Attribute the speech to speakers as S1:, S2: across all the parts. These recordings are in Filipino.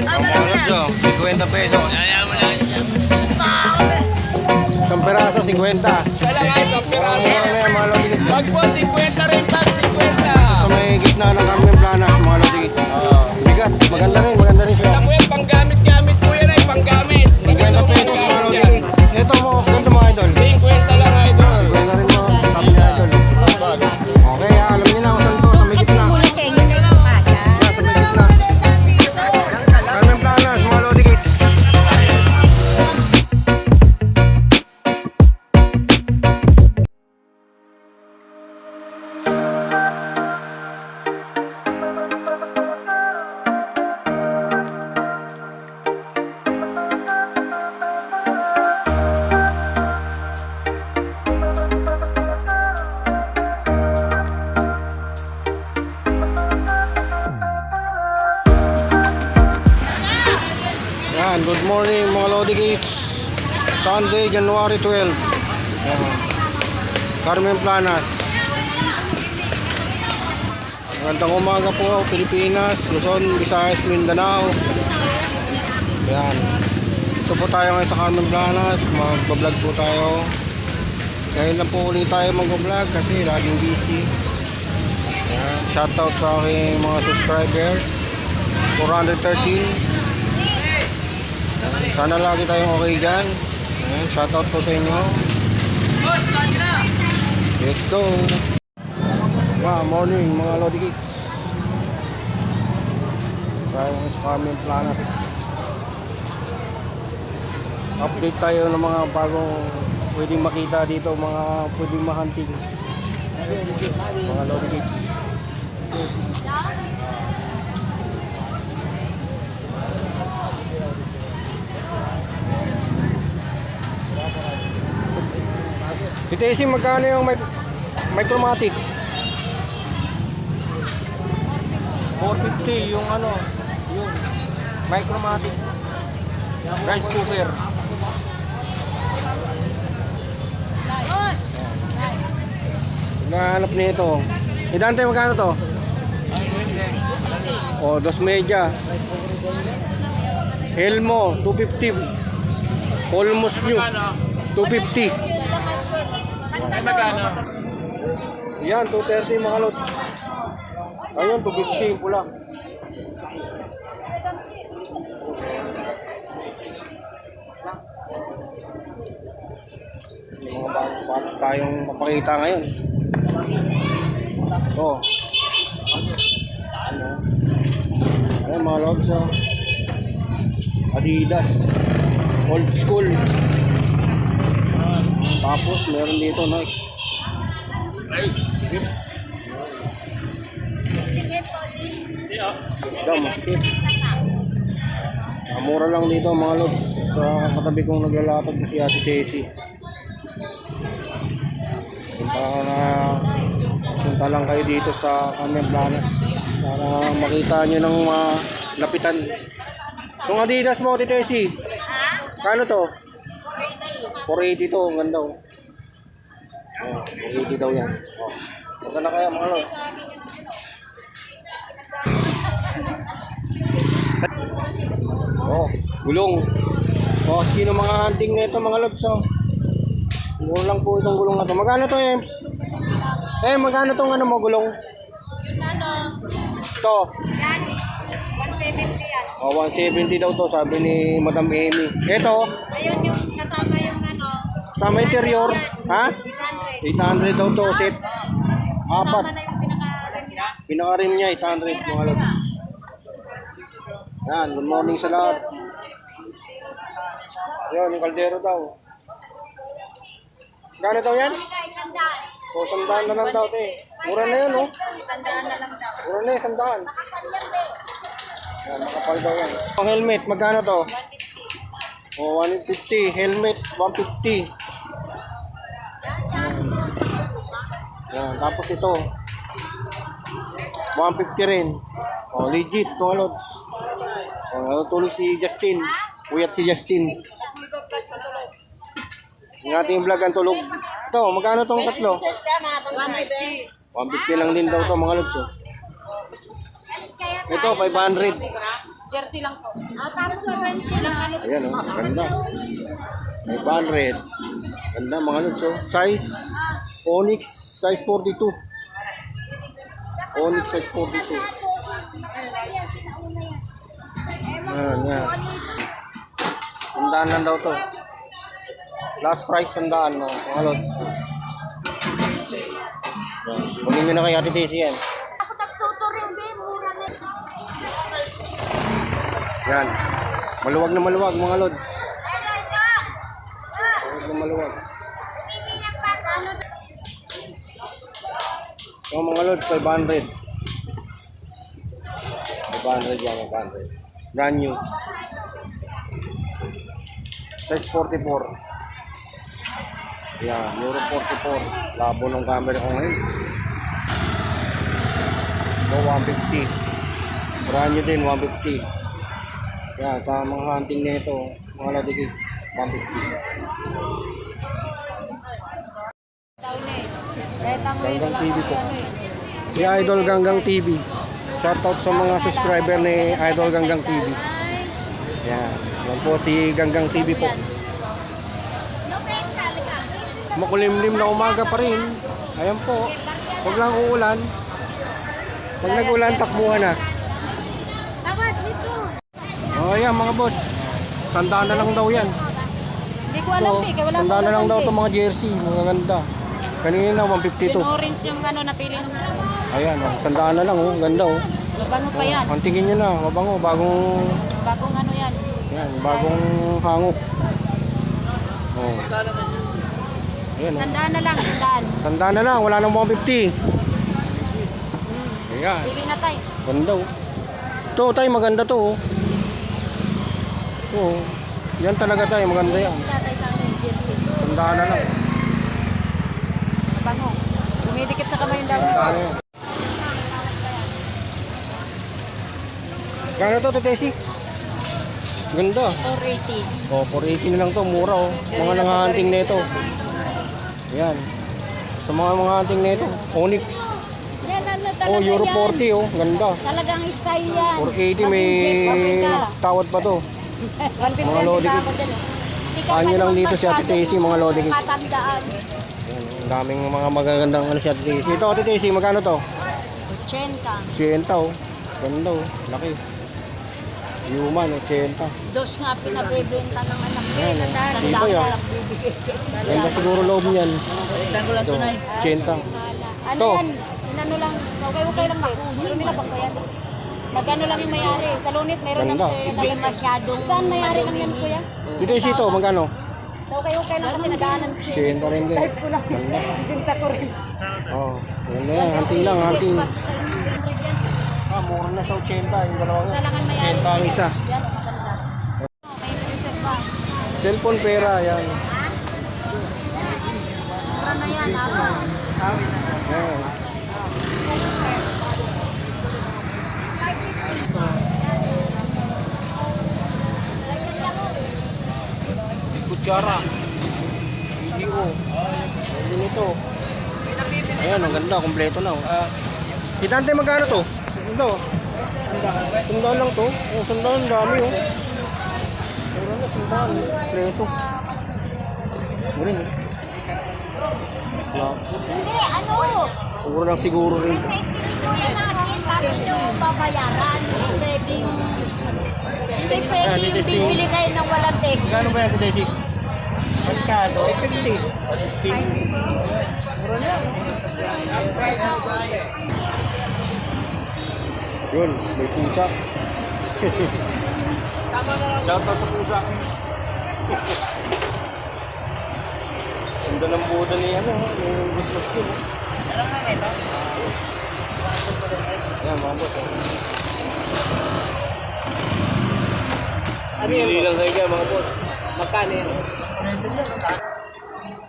S1: Ang 50 pesos. Isang peraso, 50.
S2: Isa lang ay sa piraso.
S1: Mga lodigits.
S2: Pag po, 50 rin pag 50.
S1: Sa may gitna ng Carmen Planas, mga lodigits. Bigat, maganda rin siya.
S2: Alam mo yan, panggamit-gamit po yan ay panggamit.
S1: 50 pesos, mga lodigits. Ito mo, ganito mga idol.
S2: 50 lang idol.
S1: Maganda rin mo, sabi niya idol. Okay, alam niyo na kung saan to, sa may gitna.
S3: Muna sa inyo na yung mata.
S1: Sa may gitna. Carmen Planas, mga lodigits. Yan, good morning mga Lodi Gates. Sunday, January 12. Yan. Carmen Planas. Magandang umaga po, Pilipinas, Luzon, Visayas, Mindanao. Yan. Ito po tayo ngayon sa Carmen Planas. Mag-vlog po tayo. Ngayon lang po ulit tayo mag-vlog kasi laging busy. Yan. Shoutout sa aking mga subscribers. 413. Sana lagi tayong okay dyan. Ayan, shoutout po sa inyo. Let's go. Morning mga Lodi Kids. Tayo sa Carmen Planas. Update tayo ng mga bagong pwedeng makita dito, mga pwedeng mahunting. Mga Lodi Kids. Ito isi, magkano yung micromatic? 450 yung ano, yun. Micromatic. Rice cooker. Nahanap nito. Dante, magkano to? Oh, dos media. Elmo, 250. Almost new. 250. Yan, 230 mga lods. Ayun, 250 yung pula. Mga bagos tayong mapakita ngayon. Oh. Ano? Ayun mga lods, oh. Adidas. Old school. Tapos meron dito Nike. Ay, sige. Daw, masikip. Mura lang dito mga lods. Sa katabi kong naglalatag ko si Ate Tessie. Punta lang kayo dito sa Carmen Planas para makita nyo ng lapitan. Itong Adidas mo, Ate Tessie. Kano to? 480 to, ang ganda oh. 480 daw yan. Oh. Maganda kaya mga lods. Oh, gulong. Oh, sino mga hunting nito mga lods oh. Gulong lang po itong gulong na to. Magkano to, Ems? Magkano tong ano mo gulong?
S3: Yun ano?
S1: To.
S3: Yan. 170 yan.
S1: Oh, 170 daw to, sabi ni Madam Amy. Ito.
S3: Ayun yung kasama yung ano.
S1: Kasama interior. Ha?
S3: 800.
S1: 800 daw to, set. Apat.
S3: Kasama na yung pinaka-rim niya.
S1: Pinaka-rim niya, 800 mga lods. Yan, good morning sa lahat. Yan, yung kaldero daw. Gano daw yan?
S3: Isandaan.
S1: O, 100 na lang daw, te. Mura na yan, oh.
S3: Isandaan na lang daw.
S1: Mura na, 100. Yan, makapal daw yan. Ang helmet, magkano to?
S3: 150.
S1: O, 150. Helmet, 150. Yan, tapos ito. 150 rin. O, legit, mga lods. O, natutulog si Justin. Uyat si Justin. Yung ating vlog ang tulog. Ito, magkano tong tatlo?
S3: 150.
S1: 150 lang din daw to mga lods. Oh. Ito, 500.
S3: Jersey lang po. Tapos 20 lang.
S1: Ayan oh, ganda. May banred. Ganda mga lods oh. Size Onyx size 42. Onyx size 42. Yan. Sandaan lang daw to. Last price sandaan no, mga lods. Kunin nyo na kay Ate Daisy yan.
S3: Ako nagtuturing, be. Mura na.
S1: Yan. Maluwag na maluwag mga lods. Maluwag na maluwag. So, mga lods, 500. 500 yan, 500. Brand new. Size 44. Yan, Euro 44. Labo ng camera ko ngayon. So, 150. Brand new din, 150. Yan, sa mga hunting nito, mga Lodi Kids, 150. Ganggang TV po. Si Idol Ganggang TV. Shoutout sa mga subscriber ni Idol Ganggang TV. Yan. Yan po si Ganggang TV po. Makulimlim na umaga pa rin. Ayan po. Huwag lang uulan. Pag nag-ulan, takbuhan na.
S3: Tawad dito.
S1: O yan mga boss. Sandaan na lang daw yan.
S3: Hindi ko alam,
S1: So,
S3: be. Kaya wala
S1: sandaan na lang daw itong mga jersey. Mga ganda. Kanina 152.
S3: Yung orange yung ano, napili nung
S1: Ayan, oh, sandaan na lang. Oh. Ganda oh.
S3: mabango pa yan.
S1: Ang tingin nyo na. Mabango. Bagong
S3: Bagong ano yan.
S1: yan, bagong hangok. Oh. Ayan, oh.
S3: Sandaan na lang, sandaan.
S1: Tandaan na lang, wala nang 150. Ayan,
S3: Pili na tayo.
S1: ganda oh. Ito tayo, maganda to oh. Ito oh. Yan talaga tayo, maganda yan.
S3: Pili na tayo sa amin, jersey.
S1: Tandaan na lang.
S3: Mabango. Dumidikit sa kamay yung daw.
S1: Tandaan na yan. Gano'n to, Tetesi? Ganda.
S3: 480.
S1: Oh, 480 na lang to, mura oh. Mga nanghahunting na ito. Ayan. Sa mga hunting na ito, Onyx.
S3: Yan, ano talaga
S1: Oh, Euro
S3: yan.
S1: 40 oh, ganda.
S3: Talagang style yan.
S1: 480 may tawad pa to.
S3: 150
S1: Mga Lodi Kids. Paano nyo lang dito si Ate Daisy, mga Lodi Kids.
S3: Matandaan.
S1: Ayan, ang daming mga magagandang ano si Ate Daisy. Ito Ate Daisy, magkano to?
S3: 80.
S1: 80 oh. Ganda oh, laki. Human, 80.
S3: Dos nga pinabebenta ng anak ko.
S1: Ayan,
S3: Tandaan.
S1: iba yan.
S3: Lang bibigay siya.
S1: Ganda siguro loob niyan. Ito, 80.
S3: Ano
S1: To.
S3: yan? Inano lang. Okay lang ba? Meron nila pang bayan. Magkano lang yung mayari? Sa Lunes meron
S1: Ganda.
S3: lang hindi masyadong. Saan mayari lang yan kuya?
S1: Dito yung sito, magkano?
S3: Okay lang kasi nagaanan siya.
S1: 80 rin din.
S3: Type ko lang.
S1: Ganda.
S3: Binta ko rin.
S1: Oh, ganda yan. Hunting lang, hunting. Ah, mura na sa 80. Yung dalawang
S3: Sa langan mayari.
S1: 80 ang isa.
S3: Yan, maganda. May reserve pa.
S1: Cellphone pera, yan.
S3: Mura na yan.
S1: Ayan. Kutsara. Video. Ayan ito. Ayan, ang ganda. Kompleto na. Oh. Kitante magkano to? Ito. Sandaan lang to. Oh, sandaan. Dami oh. Meron na sandaan. Kompleto. Meron eh.
S3: Hindi, ano?
S1: Siguro lang siguro rin.
S3: Bakit yung babayaran? Hindi pwede yung... Hindi pwede yung bibili kayo ng walang test.
S1: Gano'n ba yan, Daisy?
S2: Magkano? 50.
S1: Yun, may pusa. Shoutout sa pusa. Ganda ng buda ni ano, yung gusmas ko. Ayan mga boss. Bili lang kayo dyan mga boss.
S2: Magkano yan?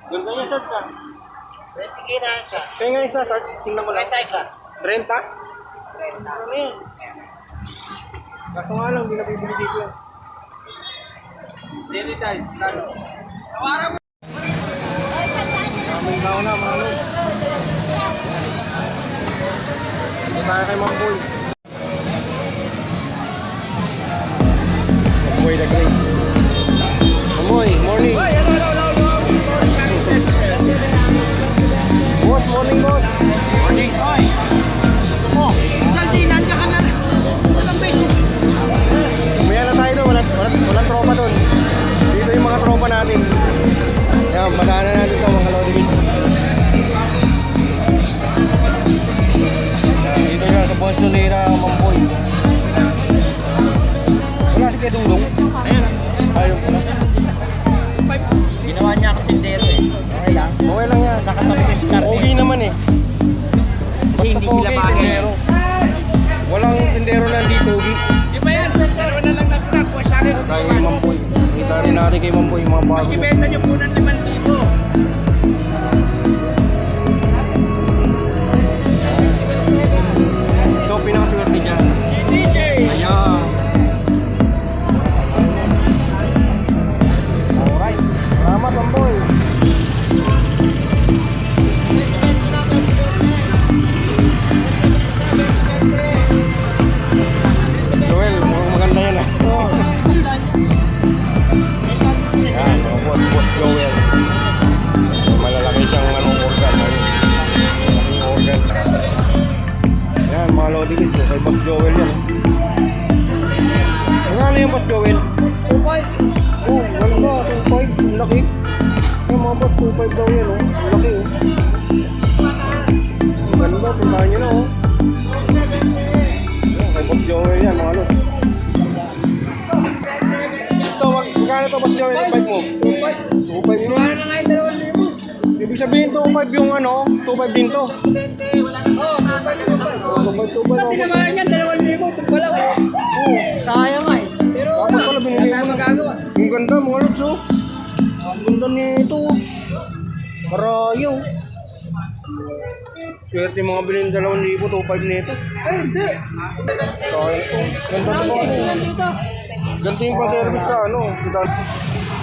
S1: Ganda niya, Sarge ah.
S2: 20 na isa.
S1: Kaya nga isa, Sarge, tingnan mo lang.
S2: Isa.
S1: Renta? Ano yan? Kaso nga lang, hindi nabibili dito yan.
S2: Daily time. Talo.
S1: Maraming tao na, mga lods. Hindi tayo kay Mamboy. Telegrade. Amoy, morning. Boss, morning boss.
S2: Morning, oy. Oh, saldi, nandiyan ka na. Walang beso.
S1: Umaya na tayo doon, walang tropa doon. Dito yung mga tropa natin. Yan, padaanan natin ito mga Lodibis. Dito yan sa Bonsolera, Mamboy. Wala si Kedulong.
S2: Ayun.
S1: Ayun pala.
S2: Ginawa niya akong tindero eh. Okay lang.
S1: Okay lang yan.
S2: Nakatabi ng scarf
S1: Okay naman eh.
S2: Kasi hindi sila
S1: Pogi,
S2: bagay.
S1: tindero. Walang tindero na hindi pogi.
S2: Di ba yan? Dalawa na lang natira. Kuha sa akin.
S1: Tayo kay Mamboy. Kita rin natin kay Mamboy yung mga bago.
S2: Ibenta niyo po ng 5,000.
S1: Ito pinakaswerte niya.
S2: Si DJ.
S1: Ayan. Alright. Salamat, Mamboy. Joel, mukhang maganda yan ah. Yan, mga boss Joel. Malalaki siyang organ. Malaking organ. Yan, mga lodibis. Kay Boss Joel yan. Magkano yung Boss Joel? 2.5. Oh, ano ba? 2.5. Ang laki. Yung mga boss, 2.5 daw yan. Ang laki oh. Ang ganda. Tingnan nyo na oh. Yan, kay Boss Joel yan, mga lods. Ito, magkano to Boss Joel yung bike mo? 2.5. 2.5 mo? Ibig sabihin 2.5 yung ano, 2.5 din to.
S2: Oo,
S1: 2.5.
S2: Pati naman yan, 2,000. Ito pala.
S1: Oo.
S2: Sayang nga eh. Pero
S1: Dapat pala binigay mo na.
S2: magagawa.
S1: Ang ganda mga lods oh. Ang ganda nito. Karayo. Swerte mga bilhin 2,000, 2.5 nito.
S2: Ay, hindi.
S1: Sayang to. Ganda to mga ano.
S2: Dito.
S1: Ganito yung pa-service sa ano.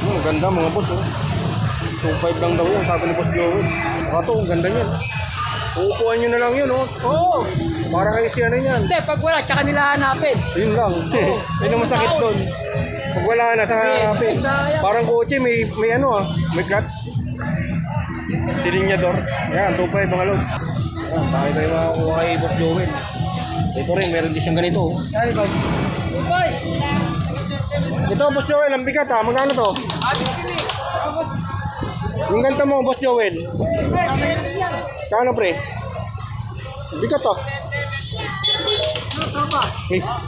S1: Ang ganda mga boss oh. 2.5 lang daw yan, sabi ni Boss Joel. Baka to, ang ganda niyan. Uupuan nyo na lang yun oh.
S2: Oo.
S1: Para kayo siya na yan.
S2: Hindi, pag wala, tsaka nila hanapin.
S1: Yun lang. Yun ang masakit doon. Pag wala na sa harapin. Parang kotse, may ano ah, may clutch. Silinyador. Yan, 2.5 mga lods. Yan, bakit tayo makakuha kay Boss Joel. Ito rin, meron din siyang ganito oh.
S2: Ay, bag. Bye.
S1: Ito, Boss Joel, ang bigat ah. Magkano to? Yung ganito mo, Boss Joel. Kano pre? Bigat ah.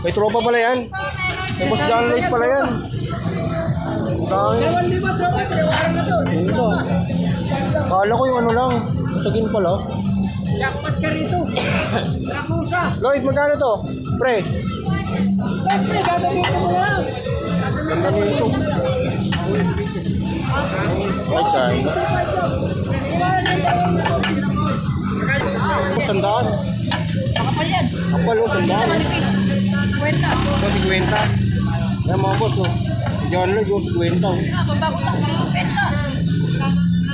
S1: May tropa pala yan. May Boss John Lloyd pala yan. Ang dami.
S2: 2,000 tropa, tinawaran na to.
S1: Ano ba? Kala ko yung ano lang. Sagin pala.
S2: Jackpot ka rito. Trapusa.
S1: Lloyd, magkano to? Pre,
S2: Siyempre, gagawin ko na lang.
S1: ganda nito. Ay, China. Sandaan.
S2: Makapal yan.
S1: Kapal oh, sandaan.
S2: Kwenta.
S1: Ito, 50. Yan mga boss oh. John Lloyd oh, 50 oh.
S2: Mabago lang ng pesta.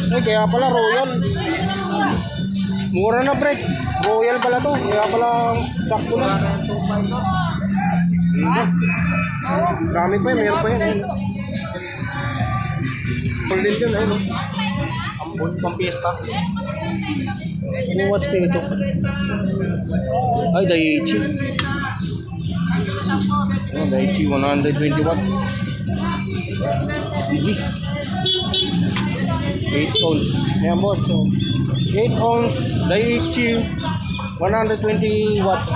S1: Ay, kaya pala Royal. Mura na pre. Royal pala to. Kaya pala sakto na. Dami pa yan. Meron pa yan. Full din yun. Ayun oh. Ampun, pang piyesta. Ano watts dito? Ay, Daiichi. Oh, Daiichi 120 watts. Digis. 8 ounce. Ayan boss. So, 8 ounce Daiichi 120 watts.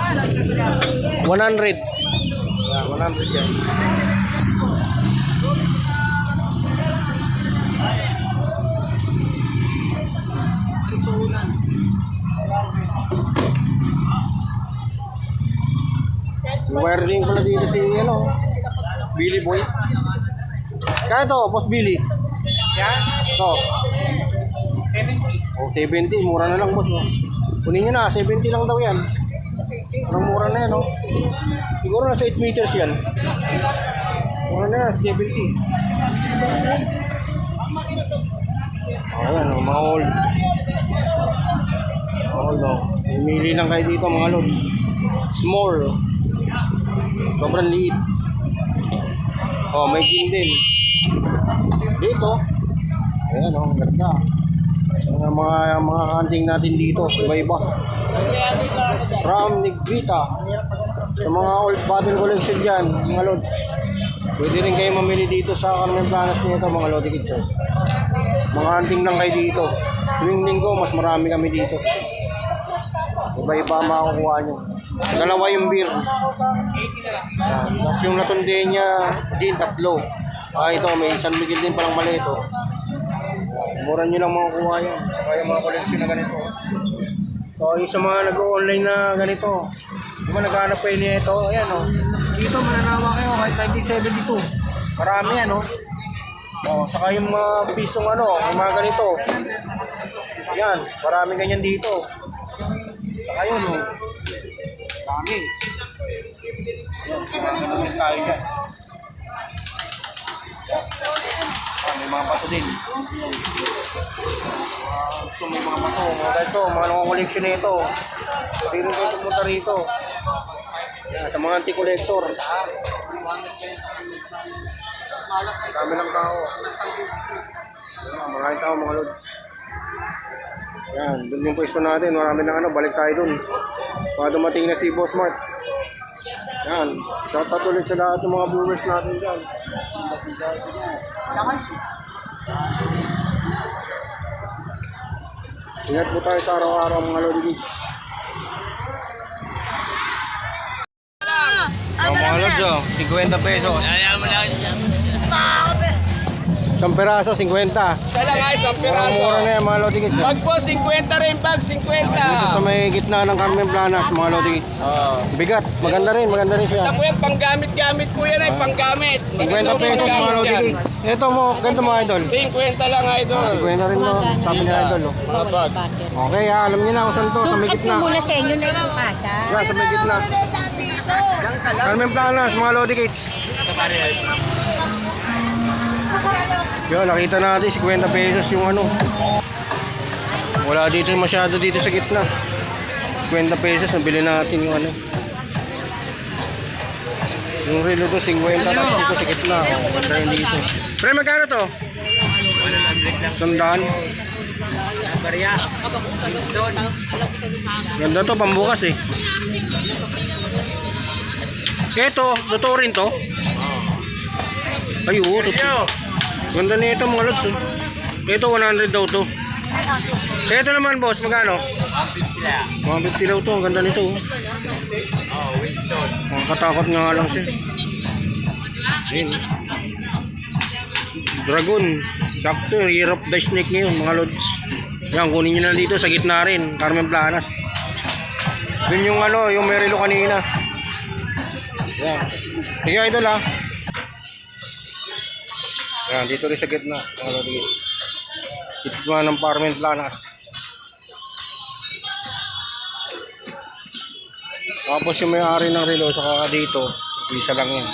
S1: 100. Yeah, 100 yan. Wiring pala dito si ano, Billy Boy. Kaya to, Boss Billy.
S2: Yan.
S1: To. Oh, 70. Mura na lang, boss. Oh. Kunin nyo na, 70 lang daw yan. Parang mura na yan, oh. Siguro nasa 8 meters yan. Mura na yan, 70. Ayan, oh, mga old. Old, oh. Pumili lang kayo dito, mga lods. Small. Sobrang liit. Oh, may gin din. Dito. Ayan, oh, ang ganda. Mga hunting natin dito, iba-iba. From Negrita. Sa mga old bottle collection dyan, mga lods. Pwede rin kayo mamili dito sa Carmen Planas nito, mga lodi kids. Mga hunting lang kayo dito. Tuwing linggo, mas marami kami dito. Iba-iba ang makukuha nyo. Dalawa yung beer. Tapos yung natunde niya, din, 3. Ito, may San Miguel din palang mali ito. Mura nyo lang makukuha yan. Saka yung mga koleksyon na ganito. So, yung sa mga nag-online na ganito, di ba naghanap kayo niya ito? Ayan, oh. Dito mananawa kayo kahit 1972. Marami yan, oh. Oh, saka yung mga pisong yung mga ganito. Yan, maraming ganyan dito. Saka yun, oh. Dami. Yan, tayo dyan. May mga bato din. So may mga bato. Mga ganito, mga nangunguleksyon na ito. Pwede rin kayo pumunta rito. Yan, sa mga anti-collector. Dami ng tao. Yan, maraming tao mga lods. Yan, doon yung pwesto natin. Marami ng balik tayo doon. Para dumating na si Boss Mark. Yan, shoutout ulit sa lahat ng mga viewers natin dyan. Ingat po tayo sa araw-araw mga lodi kids. Mga lods, 50 pesos. Isang peraso, 50.
S2: Isa lang ay, isang piraso.
S1: Mura na yan mga lodi kids.
S2: Pag po, 50 rin, pag 50.
S1: Dito sa may gitna ng Carmen Planas, mga lodi kids. Bigat, maganda rin siya.
S2: Ito po yan, panggamit-gamit po yan ay, panggamit.
S1: 50 pesos mga lodi kids. Ito mo, ganito mga idol.
S2: 50 lang, idol.
S1: 50 rin no, sabi ni idol.
S2: Mga bag.
S1: Okay, alam niyo na kung saan to, sa may gitna.
S3: muna sa inyo na yung kata.
S1: Yan, sa may gitna. Carmen Planas, mga lodi kids. Yan, nakita natin 50 pesos yung wala dito masyado dito sa gitna. 50 pesos, nabili natin yung yung relo to, 50 tapos dito sa gitna. Ganda yun dito. Pre, magkano to? 100. Ganda to, pambukas eh. Ito, totoo rin to? Ay, oo, totoo. Ganda nito mga lods. Ito 100 daw to. Ito naman boss, magkano? 150 daw to. Ang ganda nito.
S2: Winston.
S1: Katakot nga lang siya. Ayun. Dragon. Sakto, Year of the Snake ngayon mga lods. Yan, kunin nyo na dito sa gitna rin, Carmen Planas. Yun yung yung merilo kanina. Yan. Sige idol ha. Yan, dito rin sa gitna, mga lodies. Gitna ng Carmen Planas. Tapos yung may-ari ng relo, saka dito, isa lang yan.